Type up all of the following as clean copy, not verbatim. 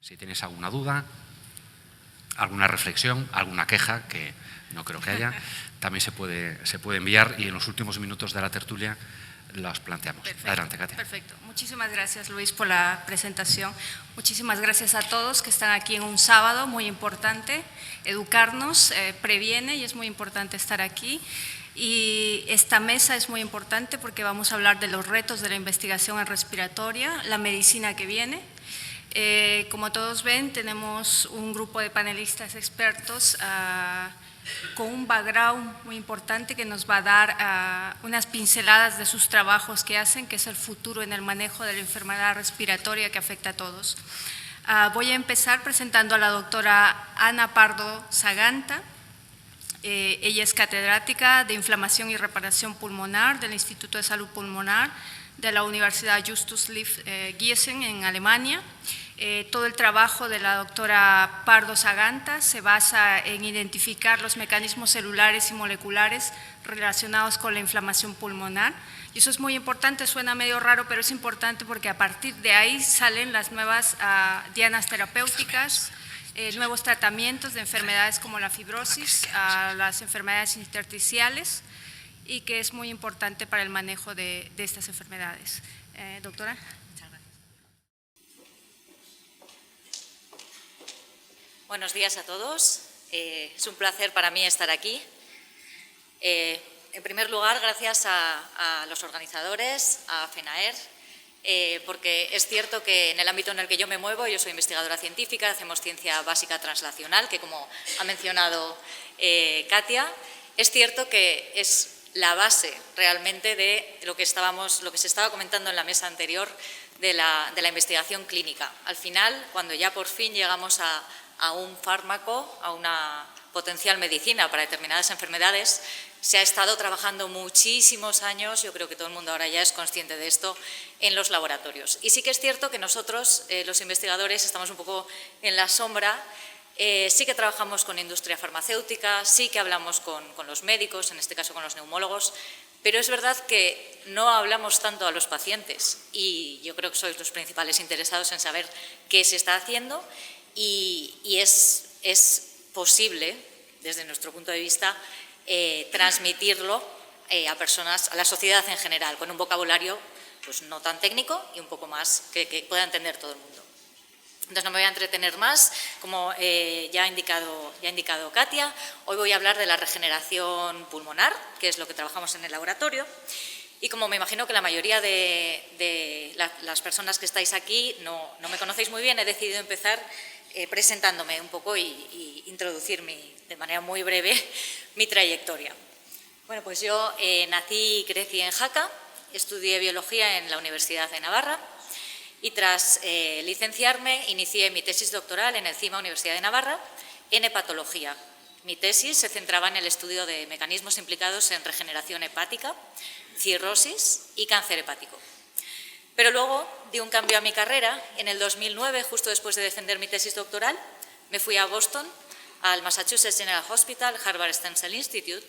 Si tienes alguna duda, alguna reflexión, alguna queja, que no creo que haya, también se puede enviar y en los últimos minutos de la tertulia las planteamos. Perfecto, adelante, Katia. Perfecto. Muchísimas gracias, Luis, por la presentación. Muchísimas gracias a todos que están aquí en un sábado muy importante. Educarnos previene y es muy importante estar aquí. Y esta mesa es muy importante porque vamos a hablar de los retos de la investigación en respiratoria, la medicina que viene. Como todos ven, tenemos un grupo de panelistas expertos con un background muy importante que nos va a dar unas pinceladas de sus trabajos que hacen, que es el futuro en el manejo de la enfermedad respiratoria que afecta a todos. Voy a empezar presentando a la doctora Ana Pardo Saganta. Ella es catedrática de Inflamación y Reparación Pulmonar del Instituto de Salud Pulmonar de la Universidad Justus Liebig Gießen en Alemania. Todo el trabajo de la doctora Pardo Saganta se basa en identificar los mecanismos celulares y moleculares relacionados con la inflamación pulmonar. Y eso es muy importante, suena medio raro, pero es importante porque a partir de ahí salen las nuevas dianas terapéuticas, nuevos tratamientos de enfermedades como la fibrosis, las enfermedades intersticiales, y que es muy importante para el manejo de estas enfermedades. Doctora. Buenos días a todos. Es un placer para mí estar aquí. En primer lugar, gracias a los organizadores, a FENAER, porque es cierto que en el ámbito en el que yo me muevo, yo soy investigadora científica, hacemos ciencia básica translacional, que como ha mencionado Katia, es cierto que es la base realmente de lo que se estaba comentando en la mesa anterior de la investigación clínica. Al final, cuando ya por fin llegamos a un fármaco, a una potencial medicina para determinadas enfermedades, se ha estado trabajando muchísimos años, yo creo que todo el mundo ahora ya es consciente de esto, en los laboratorios. Y sí que es cierto que nosotros, los investigadores, estamos un poco en la sombra. Sí que trabajamos con industria farmacéutica, sí que hablamos con los médicos, en este caso con los neumólogos, pero es verdad que no hablamos tanto a los pacientes y yo creo que sois los principales interesados en saber qué se está haciendo y es posible, desde nuestro punto de vista, transmitirlo a personas, a la sociedad en general, con un vocabulario pues, no tan técnico y un poco más que pueda entender todo el mundo. Entonces no me voy a entretener más, como ya ha indicado Katia, hoy voy a hablar de la regeneración pulmonar, que es lo que trabajamos en el laboratorio, y como me imagino que la mayoría de las personas que estáis aquí no me conocéis muy bien, he decidido empezar presentándome un poco y introducir de manera muy breve mi trayectoria. Bueno, pues yo nací y crecí en Jaca, estudié biología en la Universidad de Navarra y tras licenciarme inicié mi tesis doctoral en el CIMA Universidad de Navarra en hepatología. Mi tesis se centraba en el estudio de mecanismos implicados en regeneración hepática, cirrosis y cáncer hepático. Pero luego di un cambio a mi carrera. En el 2009, justo después de defender mi tesis doctoral, me fui a Boston, al Massachusetts General Hospital, Harvard Stem Cell Institute.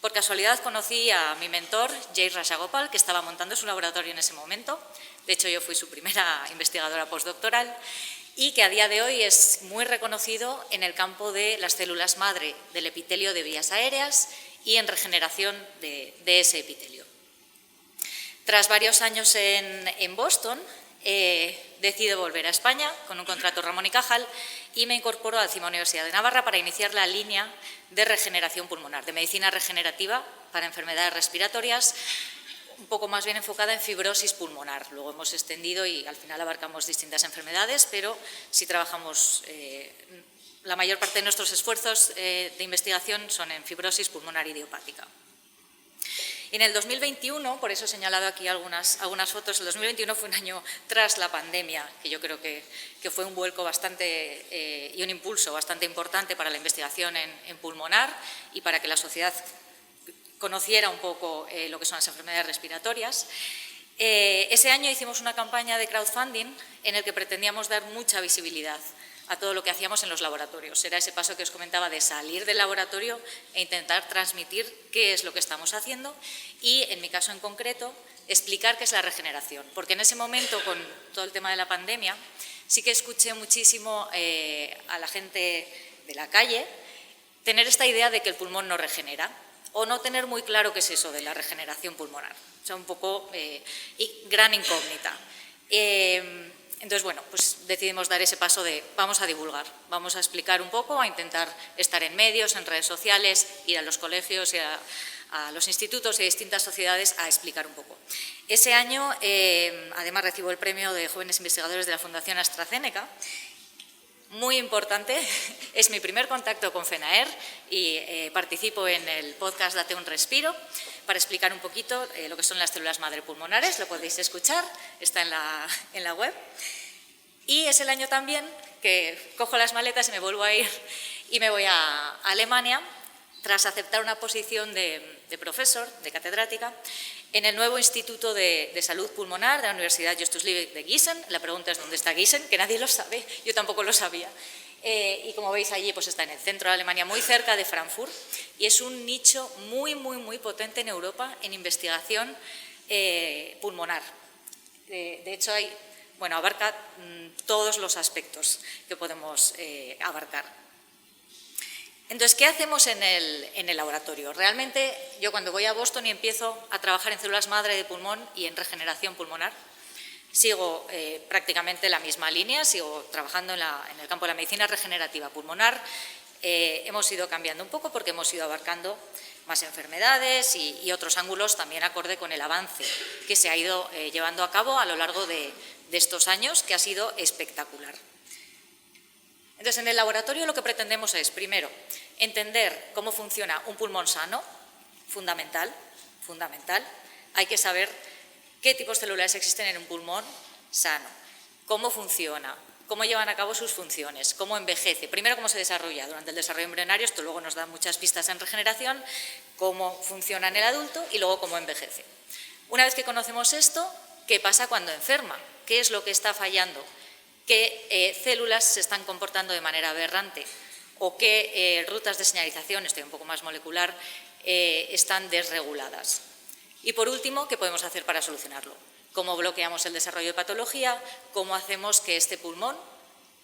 Por casualidad conocí a mi mentor, Jay Rajagopal, que estaba montando su laboratorio en ese momento. De hecho, yo fui su primera investigadora postdoctoral y que a día de hoy es muy reconocido en el campo de las células madre del epitelio de vías aéreas y en regeneración de ese epitelio. Tras varios años en Boston, decido volver a España con un contrato Ramón y Cajal y me incorporo al CIMA Universidad de Navarra para iniciar la línea de regeneración pulmonar, de medicina regenerativa para enfermedades respiratorias, un poco más bien enfocada en fibrosis pulmonar. Luego hemos extendido y al final abarcamos distintas enfermedades, pero sí trabajamos, la mayor parte de nuestros esfuerzos de investigación son en fibrosis pulmonar idiopática. En el 2021, por eso he señalado aquí algunas fotos, el 2021 fue un año tras la pandemia, que yo creo que fue un vuelco bastante y un impulso bastante importante para la investigación en pulmonar y para que la sociedad conociera un poco lo que son las enfermedades respiratorias. Ese año hicimos una campaña de crowdfunding en el que pretendíamos dar mucha visibilidad a todo lo que hacíamos en los laboratorios. Era ese paso que os comentaba de salir del laboratorio e intentar transmitir qué es lo que estamos haciendo y, en mi caso en concreto, explicar qué es la regeneración. Porque en ese momento, con todo el tema de la pandemia, sí que escuché muchísimo a la gente de la calle tener esta idea de que el pulmón no regenera o no tener muy claro qué es eso de la regeneración pulmonar. O sea, un poco gran incógnita. Entonces, bueno, pues decidimos dar ese paso de vamos a divulgar, vamos a explicar un poco, a intentar estar en medios, en redes sociales, ir a los colegios y a los institutos y a distintas sociedades a explicar un poco. Ese año, además, recibo el premio de Jóvenes Investigadores de la Fundación AstraZeneca. Muy importante, es mi primer contacto con FENAER y participo en el podcast Date un respiro para explicar un poquito lo que son las células madre pulmonares, lo podéis escuchar, está en la web. Y es el año también que cojo las maletas y me vuelvo a ir y me voy a Alemania tras aceptar una posición de profesor, de catedrática, en el nuevo Instituto de Salud Pulmonar de la Universidad Justus Liebig de Gießen. La pregunta es ¿dónde está Gießen? Que nadie lo sabe, yo tampoco lo sabía. Y como veis allí pues está en el centro de Alemania, muy cerca de Frankfurt, y es un nicho muy, muy, muy potente en Europa en investigación pulmonar. De hecho, abarca todos los aspectos que podemos abarcar. Entonces, ¿qué hacemos en el laboratorio? Realmente, yo cuando voy a Boston y empiezo a trabajar en células madre de pulmón y en regeneración pulmonar, sigo prácticamente la misma línea, sigo trabajando en el campo de la medicina regenerativa pulmonar. Hemos ido cambiando un poco porque hemos ido abarcando más enfermedades y otros ángulos también acorde con el avance que se ha ido llevando a cabo a lo largo de estos años, que ha sido espectacular. Entonces, en el laboratorio lo que pretendemos es, primero, entender cómo funciona un pulmón sano, fundamental. Hay que saber qué tipos celulares existen en un pulmón sano, cómo funciona, cómo llevan a cabo sus funciones, cómo envejece, primero cómo se desarrolla durante el desarrollo embrionario, esto luego nos da muchas pistas en regeneración, cómo funciona en el adulto y luego cómo envejece. Una vez que conocemos esto, ¿qué pasa cuando enferma? ¿Qué es lo que está fallando? ¿Qué células se están comportando de manera aberrante? ¿O qué rutas de señalización, esto es un poco más molecular, están desreguladas? Y por último, ¿qué podemos hacer para solucionarlo? ¿Cómo bloqueamos el desarrollo de patología? ¿Cómo hacemos que este pulmón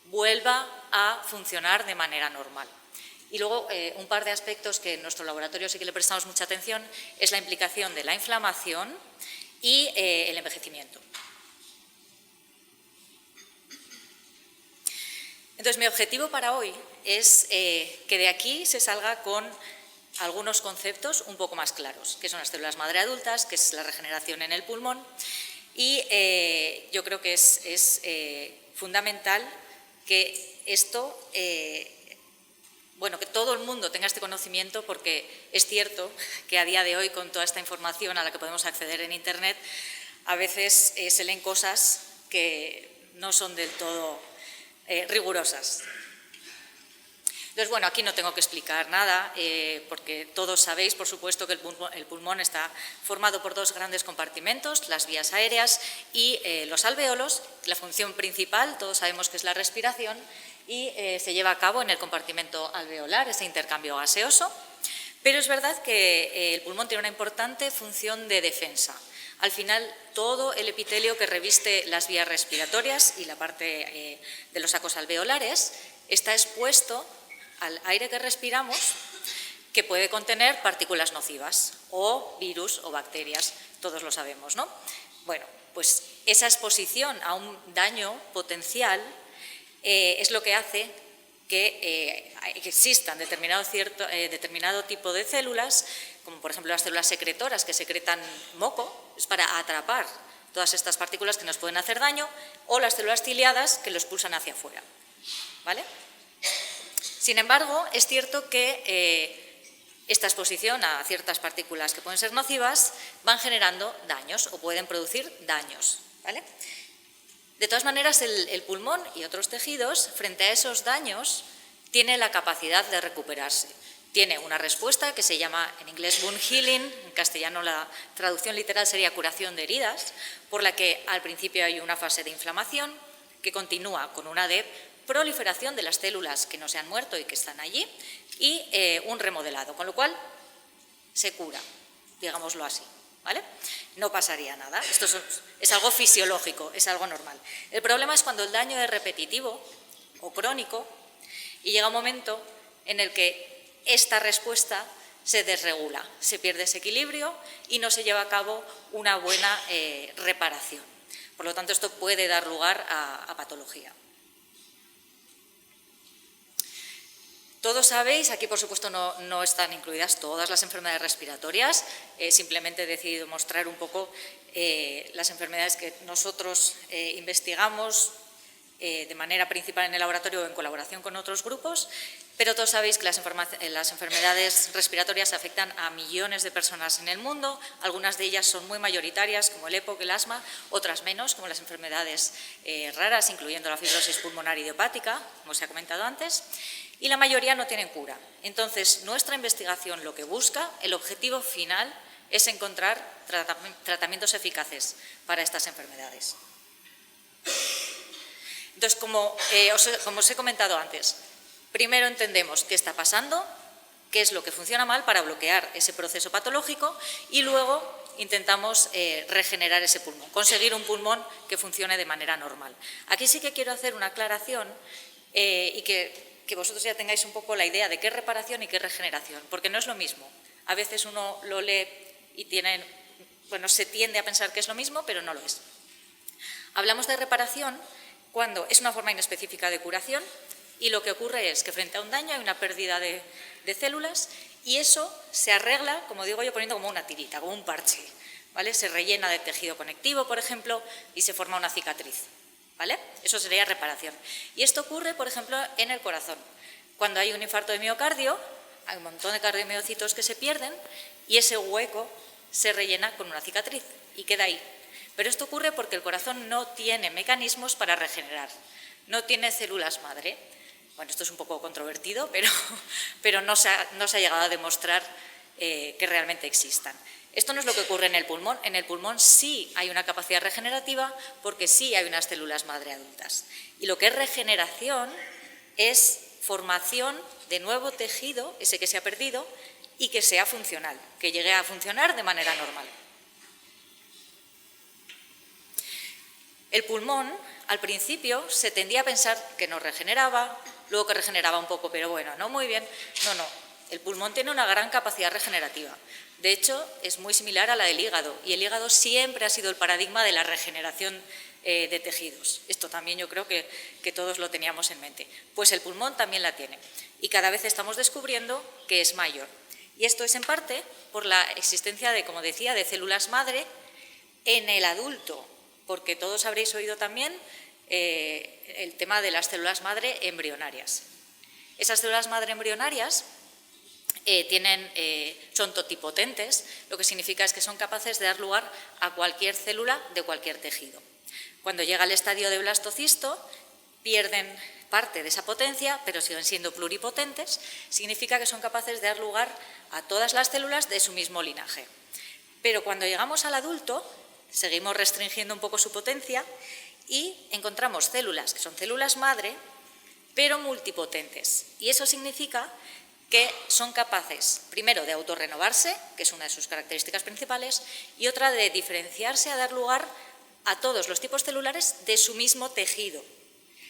vuelva a funcionar de manera normal? Y luego, un par de aspectos que en nuestro laboratorio sí que le prestamos mucha atención es la implicación de la inflamación y el envejecimiento. Entonces, mi objetivo para hoy es que de aquí se salga con algunos conceptos un poco más claros, que son las células madre adultas, que es la regeneración en el pulmón, y yo creo que es fundamental que esto, que todo el mundo tenga este conocimiento, porque es cierto que a día de hoy, con toda esta información a la que podemos acceder en Internet, a veces se leen cosas que no son del todo rigurosas. Entonces, aquí no tengo que explicar nada, porque todos sabéis, por supuesto, que el pulmón está formado por dos grandes compartimentos, las vías aéreas y los alvéolos. La función principal, todos sabemos que es la respiración, y se lleva a cabo en el compartimento alveolar, ese intercambio gaseoso. Pero es verdad que el pulmón tiene una importante función de defensa. Al final, todo el epitelio que reviste las vías respiratorias y la parte de los sacos alveolares está expuesto al aire que respiramos, que puede contener partículas nocivas o virus o bacterias, todos lo sabemos, ¿no? Bueno, pues esa exposición a un daño potencial es lo que hace que existan determinado tipo de células, como por ejemplo las células secretoras que secretan moco, es para atrapar todas estas partículas que nos pueden hacer daño, o las células ciliadas que lo expulsan hacia afuera, ¿vale? Sin embargo, es cierto que esta exposición a ciertas partículas que pueden ser nocivas van generando daños o pueden producir daños, ¿vale? De todas maneras, el pulmón y otros tejidos, frente a esos daños, tiene la capacidad de recuperarse. Tiene una respuesta que se llama en inglés wound healing, en castellano la traducción literal sería curación de heridas, por la que al principio hay una fase de inflamación que continúa con una de proliferación de las células que no se han muerto y que están allí, y un remodelado, con lo cual se cura, digámoslo así, ¿vale? No pasaría nada. Esto es algo fisiológico, es algo normal. El problema es cuando el daño es repetitivo o crónico y llega un momento en el que esta respuesta se desregula, se pierde ese equilibrio y no se lleva a cabo una buena reparación. Por lo tanto, esto puede dar lugar a patología. Todos sabéis, aquí por supuesto no están incluidas todas las enfermedades respiratorias, simplemente he decidido mostrar un poco las enfermedades que nosotros investigamos de manera principal en el laboratorio o en colaboración con otros grupos, pero todos sabéis que las enfermedades respiratorias afectan a millones de personas en el mundo, algunas de ellas son muy mayoritarias, como el EPOC, el asma, otras menos, como las enfermedades raras, incluyendo la fibrosis pulmonar idiopática, como se ha comentado antes, y la mayoría no tienen cura. Entonces, nuestra investigación lo que busca, el objetivo final, es encontrar tratamientos eficaces para estas enfermedades. Entonces, como os he comentado antes, primero entendemos qué está pasando, qué es lo que funciona mal para bloquear ese proceso patológico y luego intentamos regenerar ese pulmón, conseguir un pulmón que funcione de manera normal. Aquí sí que quiero hacer una aclaración y que vosotros ya tengáis un poco la idea de qué es reparación y qué es regeneración, porque no es lo mismo. A veces uno lo lee y se tiende a pensar que es lo mismo, pero no lo es. Hablamos de reparación cuando es una forma inespecífica de curación y lo que ocurre es que frente a un daño hay una pérdida de células y eso se arregla, como digo yo, poniendo como una tirita, como un parche, ¿vale? Se rellena de tejido conectivo, por ejemplo, y se forma una cicatriz, ¿vale? Eso sería reparación. Y esto ocurre, por ejemplo, en el corazón. Cuando hay un infarto de miocardio, hay un montón de cardiomiocitos que se pierden y ese hueco se rellena con una cicatriz y queda ahí. Pero esto ocurre porque el corazón no tiene mecanismos para regenerar, no tiene células madre. Bueno, esto es un poco controvertido, pero no se ha llegado a demostrar que realmente existan. Esto no es lo que ocurre en el pulmón. En el pulmón sí hay una capacidad regenerativa porque sí hay unas células madre adultas. Y lo que es regeneración es formación de nuevo tejido, ese que se ha perdido, y que sea funcional, que llegue a funcionar de manera normal. El pulmón, al principio, se tendía a pensar que no regeneraba, luego que regeneraba un poco, pero bueno, no muy bien. No. El pulmón tiene una gran capacidad regenerativa. De hecho, es muy similar a la del hígado, y el hígado siempre ha sido el paradigma de la regeneración de tejidos. Esto también yo creo que todos lo teníamos en mente. Pues el pulmón también la tiene, y cada vez estamos descubriendo que es mayor. Y esto es en parte por la existencia de, como decía, de células madre en el adulto, porque todos habréis oído también el tema de las células madre embrionarias. Esas células madre embrionarias son totipotentes, lo que significa es que son capaces de dar lugar a cualquier célula de cualquier tejido. Cuando llega al estadio de blastocisto, pierden parte de esa potencia, pero siguen siendo pluripotentes, significa que son capaces de dar lugar a todas las células de su mismo linaje. Pero cuando llegamos al adulto, seguimos restringiendo un poco su potencia y encontramos células que son células madre, pero multipotentes. Y eso significa que son capaces, primero, de autorrenovarse, que es una de sus características principales, y otra de diferenciarse a dar lugar a todos los tipos celulares de su mismo tejido.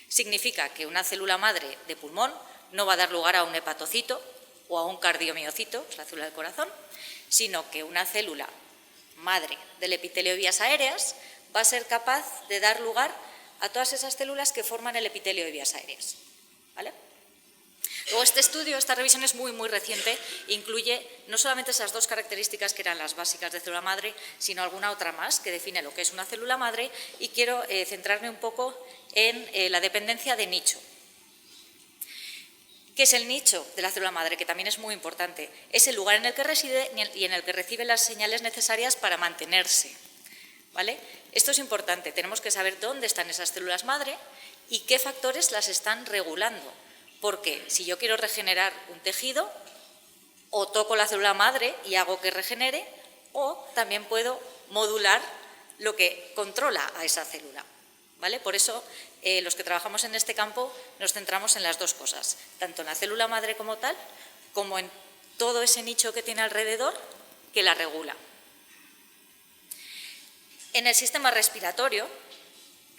Significa que una célula madre de pulmón no va a dar lugar a un hepatocito o a un cardiomiocito, es la célula del corazón, sino que una célula madre del epitelio de vías aéreas va a ser capaz de dar lugar a todas esas células que forman el epitelio de vías aéreas, ¿vale? Luego este estudio, esta revisión es muy reciente, incluye no solamente esas dos características que eran las básicas de célula madre, sino alguna otra más que define lo que es una célula madre, y quiero centrarme un poco en la dependencia de nicho. ¿Qué es el nicho de la célula madre? Que también es muy importante. Es el lugar en el que reside y en el que recibe las señales necesarias para mantenerse, ¿vale? Esto es importante, tenemos que saber dónde están esas células madre y qué factores las están regulando. Porque si yo quiero regenerar un tejido, o toco la célula madre y hago que regenere, o también puedo modular lo que controla a esa célula, ¿vale? Por eso los que trabajamos en este campo nos centramos en las dos cosas, tanto en la célula madre como tal, como en todo ese nicho que tiene alrededor que la regula. En el sistema respiratorio,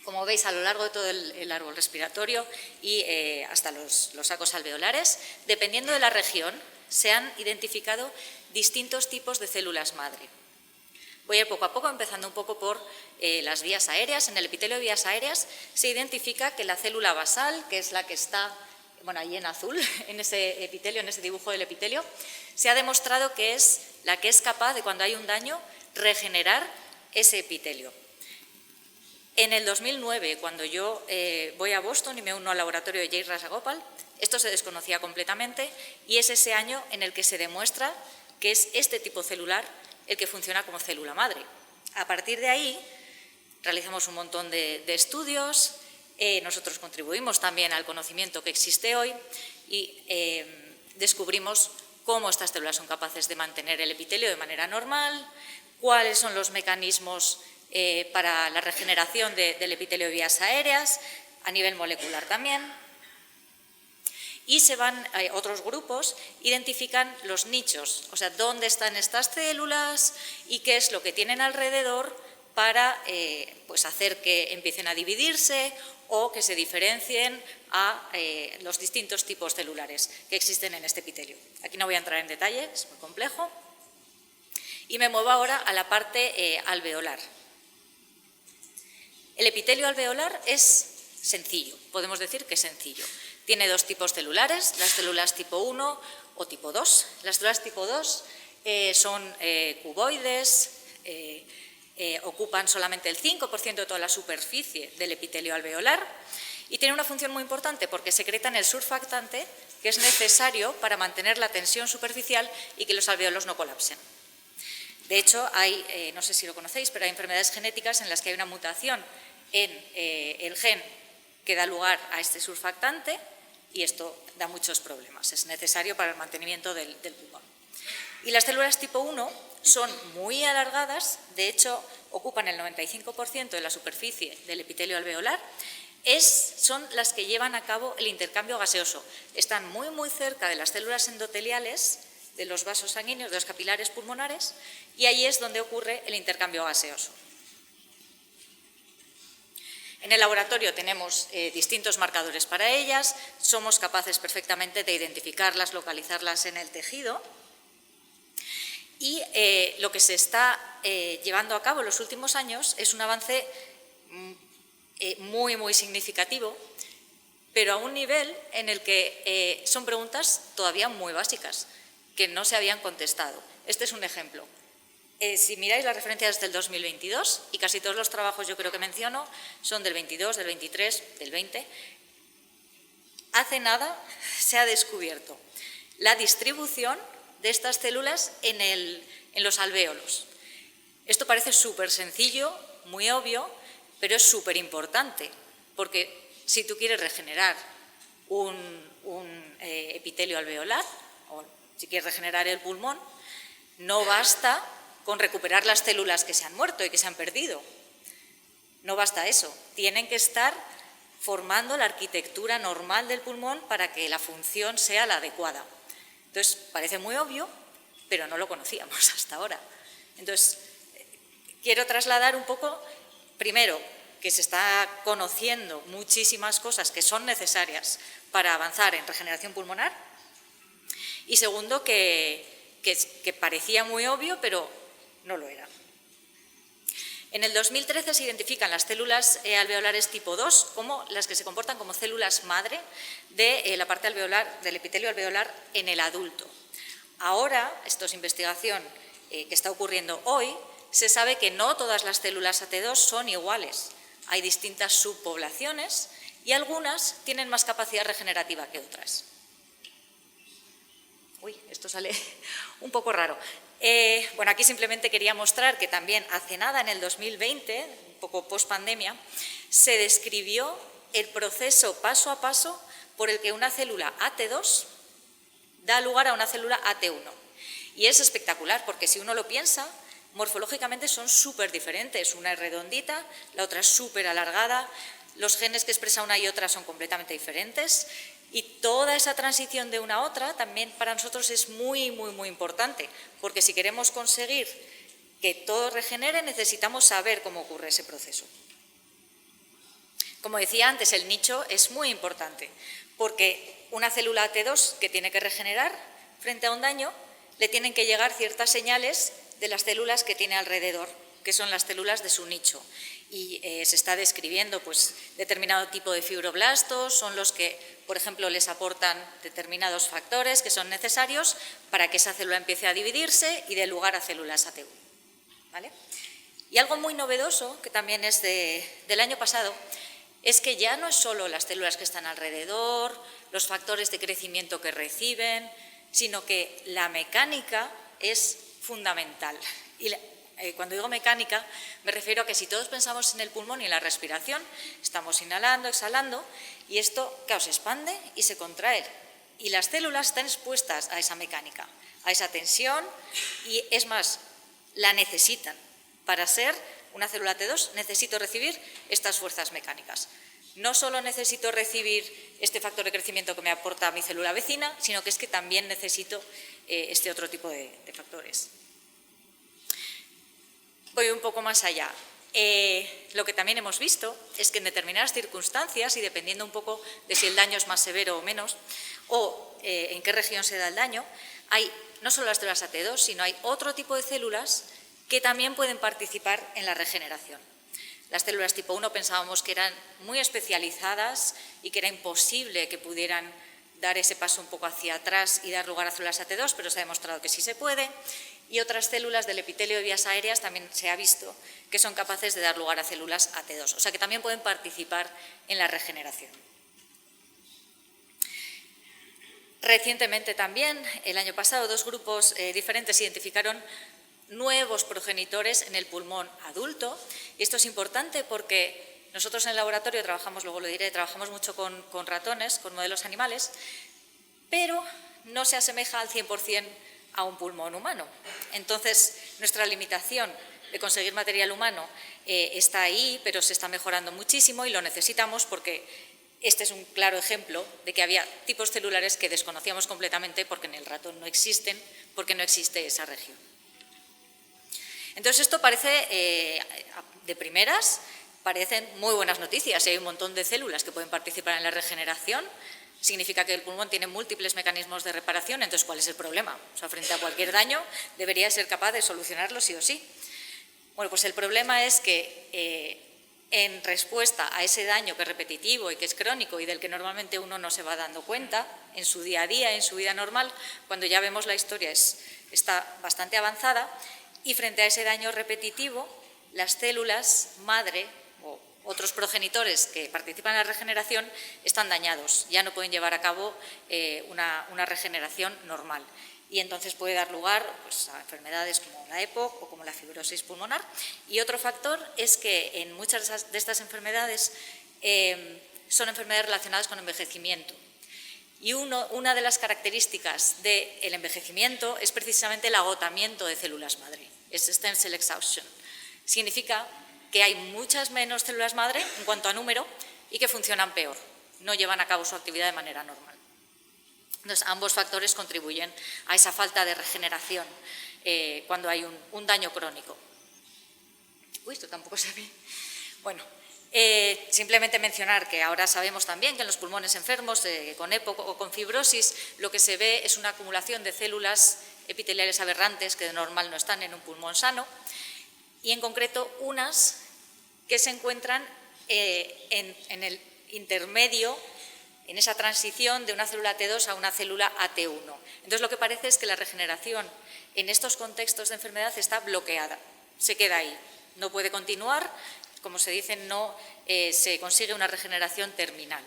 como veis a lo largo de todo el árbol respiratorio y hasta los sacos alveolares, dependiendo de la región, se han identificado distintos tipos de células madre. Voy a ir poco a poco, empezando un poco por las vías aéreas. En el epitelio de vías aéreas se identifica que la célula basal, que es la que está ahí en azul, en ese epitelio, en ese dibujo del epitelio, se ha demostrado que es la que es capaz de, cuando hay un daño, regenerar ese epitelio. En el 2009, cuando yo voy a Boston y me uno al laboratorio de J. Rajagopal, esto se desconocía completamente y es ese año en el que se demuestra que es este tipo celular el que funciona como célula madre. A partir de ahí, realizamos un montón de estudios, nosotros contribuimos también al conocimiento que existe hoy y descubrimos cómo estas células son capaces de mantener el epitelio de manera normal, cuáles son los mecanismos para la regeneración del epitelio de vías aéreas, a nivel molecular también. Y otros grupos identifican los nichos, o sea, dónde están estas células y qué es lo que tienen alrededor para hacer que empiecen a dividirse o que se diferencien a los distintos tipos celulares que existen en este epitelio. Aquí no voy a entrar en detalle, es muy complejo. Y me muevo ahora a la parte alveolar. El epitelio alveolar es sencillo, podemos decir que es sencillo. Tiene dos tipos celulares, las células tipo 1 o tipo 2. Las células tipo 2 son cuboides, ocupan solamente el 5% de toda la superficie del epitelio alveolar y tienen una función muy importante porque secretan el surfactante que es necesario para mantener la tensión superficial y que los alveolos no colapsen. De hecho, hay, no sé si lo conocéis, pero hay enfermedades genéticas en las que hay una mutación en el gen que da lugar a este surfactante y esto da muchos problemas. Es necesario para el mantenimiento del pulmón. Y las células tipo 1 son muy alargadas, de hecho ocupan el 95% de la superficie del epitelio alveolar, son las que llevan a cabo el intercambio gaseoso. Están muy, muy cerca de las células endoteliales, de los vasos sanguíneos, de los capilares pulmonares, y ahí es donde ocurre el intercambio gaseoso. En el laboratorio tenemos distintos marcadores para ellas, somos capaces perfectamente de identificarlas, localizarlas en el tejido y lo que se está llevando a cabo en los últimos años es un avance muy, muy significativo, pero a un nivel en el que son preguntas todavía muy básicas que no se habían contestado. Este es un ejemplo. Si miráis las referencias del 2022, y casi todos los trabajos yo creo que menciono son del 22, del 23, del 20, hace nada se ha descubierto la distribución de estas células en los alvéolos. Esto parece súper sencillo, muy obvio, pero es súper importante, porque si tú quieres regenerar un epitelio alveolar, o si quieres regenerar el pulmón, no basta con recuperar las células que se han muerto y que se han perdido. No basta eso, tienen que estar formando la arquitectura normal del pulmón para que la función sea la adecuada. Entonces, parece muy obvio, pero no lo conocíamos hasta ahora. Entonces, quiero trasladar un poco, primero, que se está conociendo muchísimas cosas que son necesarias para avanzar en regeneración pulmonar, y segundo, que parecía muy obvio, pero no lo era. En el 2013 se identifican las células alveolares tipo 2 como las que se comportan como células madre de la parte alveolar, del epitelio alveolar en el adulto. Ahora, esto es investigación que está ocurriendo hoy, se sabe que no todas las células AT2 son iguales. Hay distintas subpoblaciones y algunas tienen más capacidad regenerativa que otras. Uy, esto sale un poco raro. Bueno, aquí simplemente quería mostrar que también hace nada, en el 2020, un poco post-pandemia, se describió el proceso paso a paso por el que una célula AT2 da lugar a una célula AT1. Y es espectacular, porque si uno lo piensa, morfológicamente son súper diferentes. Una es redondita, la otra es súper alargada, los genes que expresa una y otra son completamente diferentes. Y toda esa transición de una a otra también para nosotros es muy, muy, muy importante, porque si queremos conseguir que todo regenere, necesitamos saber cómo ocurre ese proceso. Como decía antes, el nicho es muy importante, porque una célula T2 que tiene que regenerar frente a un daño, le tienen que llegar ciertas señales de las células que tiene alrededor, que son las células de su nicho. Y se está describiendo pues, determinado tipo de fibroblastos, son los que, por ejemplo, les aportan determinados factores que son necesarios para que esa célula empiece a dividirse y dé lugar a células AT1. ¿Vale? Y algo muy novedoso, que también es del año pasado, es que ya no es solo las células que están alrededor, los factores de crecimiento que reciben, sino que la mecánica es fundamental. Y cuando digo mecánica, me refiero a que si todos pensamos en el pulmón y en la respiración, estamos inhalando, exhalando, y esto, claro, se expande y se contrae. Y las células están expuestas a esa mecánica, a esa tensión, y es más, la necesitan. Para ser una célula T2 necesito recibir estas fuerzas mecánicas. No solo necesito recibir este factor de crecimiento que me aporta mi célula vecina, sino que es que también necesito este otro tipo de factores. Voy un poco más allá. Lo que también hemos visto es que en determinadas circunstancias, y dependiendo un poco de si el daño es más severo o menos, o en qué región se da el daño, hay no solo las células AT2, sino hay otro tipo de células que también pueden participar en la regeneración. Las células tipo 1 pensábamos que eran muy especializadas y que era imposible que pudieran dar ese paso un poco hacia atrás y dar lugar a células AT2, pero se ha demostrado que sí se puede. Y otras células del epitelio de vías aéreas también se ha visto que son capaces de dar lugar a células AT2, o sea que también pueden participar en la regeneración. Recientemente también, el año pasado, dos grupos diferentes identificaron nuevos progenitores en el pulmón adulto, y esto es importante porque nosotros en el laboratorio trabajamos, luego lo diré, trabajamos mucho con ratones, con modelos animales, pero no se asemeja al 100% a un pulmón humano. Entonces, nuestra limitación de conseguir material humano está ahí, pero se está mejorando muchísimo y lo necesitamos porque este es un claro ejemplo de que había tipos celulares que desconocíamos completamente porque en el ratón no existen, porque no existe esa región. Entonces, esto parece, de primeras, parecen muy buenas noticias. Si hay un montón de células que pueden participar en la regeneración, significa que el pulmón tiene múltiples mecanismos de reparación, entonces, ¿cuál es el problema? O sea, frente a cualquier daño, debería ser capaz de solucionarlo sí o sí. Bueno, pues el problema es que en respuesta a ese daño que es repetitivo y que es crónico y del que normalmente uno no se va dando cuenta en su día a día, en su vida normal, cuando ya vemos la historia está bastante avanzada, y frente a ese daño repetitivo, las células madre o otros progenitores que participan en la regeneración están dañados, ya no pueden llevar a cabo una regeneración normal. Y entonces puede dar lugar pues, a enfermedades como la EPOC o como la fibrosis pulmonar. Y otro factor es que en muchas de estas enfermedades son enfermedades relacionadas con envejecimiento. Y una de las características del envejecimiento es precisamente el agotamiento de células madre, es stem cell exhaustion. Significa que hay muchas menos células madre en cuanto a número y que funcionan peor, no llevan a cabo su actividad de manera normal. Entonces, ambos factores contribuyen a esa falta de regeneración cuando hay un daño crónico. Uy, esto tampoco se ve. Bueno, simplemente mencionar que ahora sabemos también que en los pulmones enfermos con EPOC o con fibrosis lo que se ve es una acumulación de células epiteliales aberrantes que de normal no están en un pulmón sano y en concreto unas que se encuentran en el intermedio, en esa transición de una célula T2 a una célula AT1. Entonces lo que parece es que la regeneración en estos contextos de enfermedad está bloqueada, se queda ahí, no puede continuar. Como se dice, no se consigue una regeneración terminal,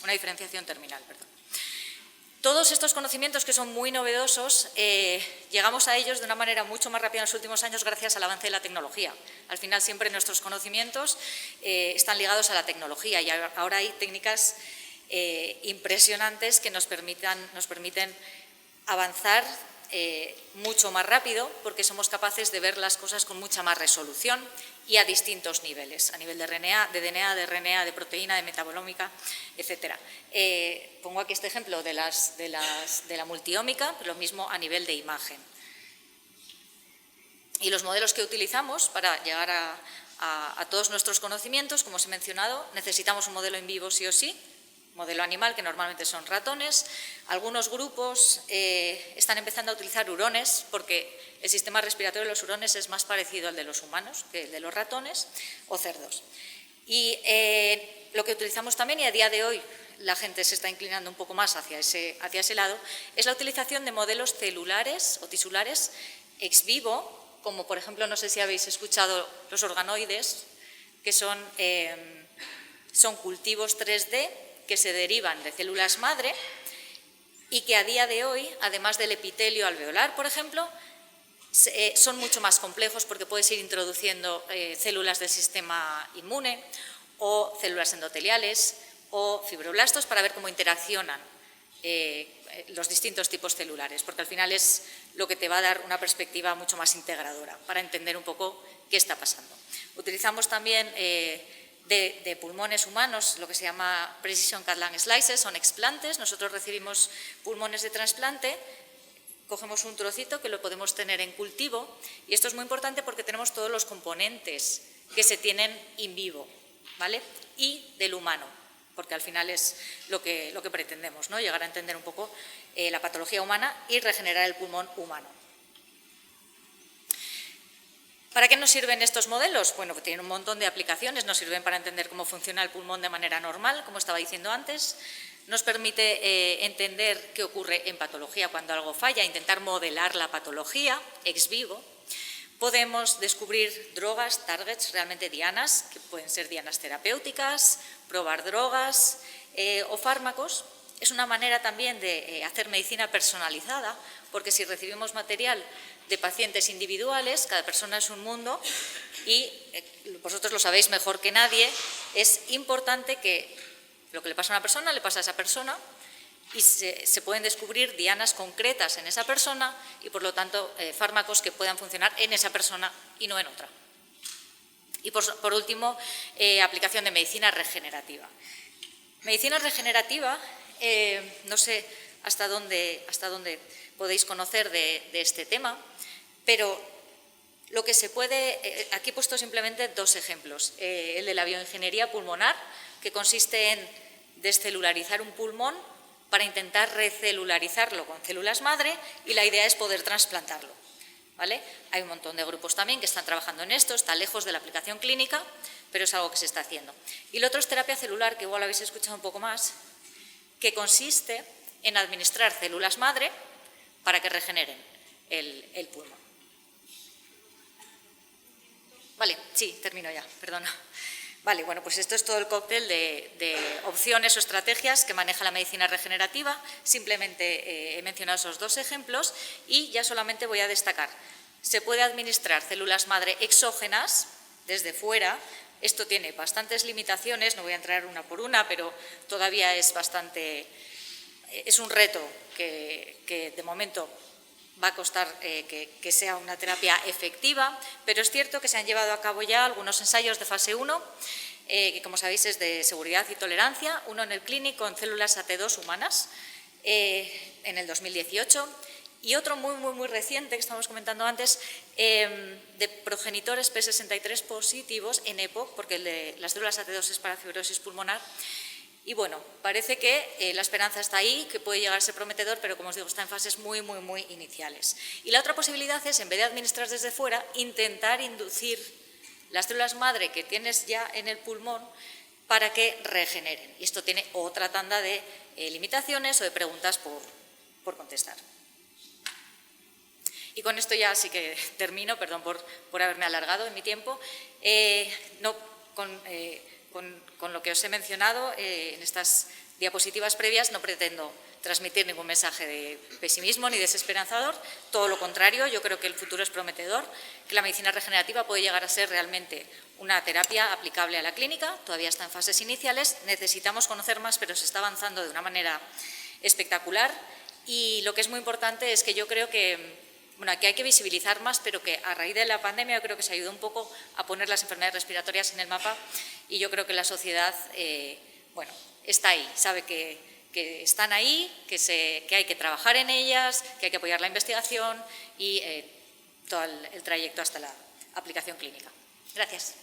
una diferenciación terminal, perdón. Todos estos conocimientos que son muy novedosos, llegamos a ellos de una manera mucho más rápida en los últimos años gracias al avance de la tecnología. Al final siempre nuestros conocimientos están ligados a la tecnología y ahora hay técnicas impresionantes que nos permiten avanzar mucho más rápido porque somos capaces de ver las cosas con mucha más resolución y a distintos niveles, a nivel de RNA, de DNA, de RNA, de proteína, de metabolómica, etc. Pongo aquí este ejemplo de la multiómica, pero lo mismo a nivel de imagen. Y los modelos que utilizamos para llegar a todos nuestros conocimientos, como os he mencionado, necesitamos un modelo in vivo sí o sí, modelo animal, que normalmente son ratones. Algunos grupos están empezando a utilizar hurones, porque el sistema respiratorio de los hurones es más parecido al de los humanos que el de los ratones o cerdos. Y lo que utilizamos también, y a día de hoy la gente se está inclinando un poco más hacia ese lado, es la utilización de modelos celulares o tisulares ex vivo, como por ejemplo, no sé si habéis escuchado los organoides, que son cultivos 3D que se derivan de células madre y que a día de hoy, además del epitelio alveolar, por ejemplo, son mucho más complejos porque puedes ir introduciendo células del sistema inmune o células endoteliales o fibroblastos para ver cómo interaccionan los distintos tipos celulares, porque al final es lo que te va a dar una perspectiva mucho más integradora para entender un poco qué está pasando. Utilizamos también de pulmones humanos lo que se llama Precision Cut-Lung Slices, son explantes. Nosotros recibimos pulmones de trasplante, cogemos un trocito que lo podemos tener en cultivo, y esto es muy importante porque tenemos todos los componentes que se tienen in vivo, ¿vale? Y del humano, porque al final es lo que pretendemos, ¿no? Llegar a entender un poco la patología humana y regenerar el pulmón humano. ¿Para qué nos sirven estos modelos? Bueno, pues tienen un montón de aplicaciones, nos sirven para entender cómo funciona el pulmón de manera normal, como estaba diciendo antes, nos permite entender qué ocurre en patología cuando algo falla, intentar modelar la patología ex vivo. Podemos descubrir drogas, targets, realmente dianas, que pueden ser dianas terapéuticas, probar drogas o fármacos. Es una manera también de hacer medicina personalizada, porque si recibimos material de pacientes individuales, cada persona es un mundo y vosotros lo sabéis mejor que nadie, es importante que lo que le pasa a una persona le pasa a esa persona y se pueden descubrir dianas concretas en esa persona y, por lo tanto, fármacos que puedan funcionar en esa persona y no en otra. Y, por último, aplicación de medicina regenerativa. Medicina regenerativa, no sé hasta dónde podéis conocer de este tema, pero lo que se puede… aquí he puesto simplemente dos ejemplos. El de la bioingeniería pulmonar, que consiste en descelularizar un pulmón para intentar recelularizarlo con células madre, y la idea es poder trasplantarlo, ¿vale? Hay un montón de grupos también que están trabajando en esto, está lejos de la aplicación clínica, pero es algo que se está haciendo. Y lo otro es terapia celular, que igual habéis escuchado un poco más, que consiste en administrar células madre para que regeneren el pulmón. Vale, sí, termino ya, perdona. Vale, bueno, pues esto es todo el cóctel de opciones o estrategias que maneja la medicina regenerativa. Simplemente he mencionado esos dos ejemplos y ya solamente voy a destacar. Se puede administrar células madre exógenas desde fuera. Esto tiene bastantes limitaciones, no voy a entrar una por una, pero todavía es un reto que de momento va a costar que sea una terapia efectiva, pero es cierto que se han llevado a cabo ya algunos ensayos de fase 1, que como sabéis es de seguridad y tolerancia, uno en el clínico en células AT2 humanas en el 2018 y otro muy reciente que estábamos comentando antes de progenitores P63 positivos en EPOC, porque el de las células AT2 es para fibrosis pulmonar. Y bueno, parece que la esperanza está ahí, que puede llegar a ser prometedor, pero como os digo, está en fases muy iniciales. Y la otra posibilidad es, en vez de administrar desde fuera, intentar inducir las células madre que tienes ya en el pulmón para que regeneren. Y esto tiene otra tanda de limitaciones o de preguntas por contestar. Y con esto ya sí que termino, perdón por haberme alargado en mi tiempo. Con lo que os he mencionado en estas diapositivas previas no pretendo transmitir ningún mensaje de pesimismo ni desesperanzador, todo lo contrario, yo creo que el futuro es prometedor, que la medicina regenerativa puede llegar a ser realmente una terapia aplicable a la clínica, todavía está en fases iniciales, necesitamos conocer más, pero se está avanzando de una manera espectacular y lo que es muy importante es que yo creo que aquí hay que visibilizar más, pero que a raíz de la pandemia yo creo que se ayudó un poco a poner las enfermedades respiratorias en el mapa y yo creo que la sociedad, está ahí, sabe que están ahí, que hay que trabajar en ellas, que hay que apoyar la investigación y todo el trayecto hasta la aplicación clínica. Gracias.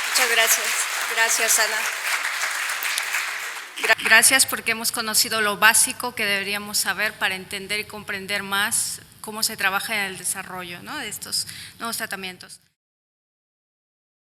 Muchas gracias. Gracias, Ana. Gracias porque hemos conocido lo básico que deberíamos saber para entender y comprender más cómo se trabaja en el desarrollo, ¿no?, de estos nuevos tratamientos.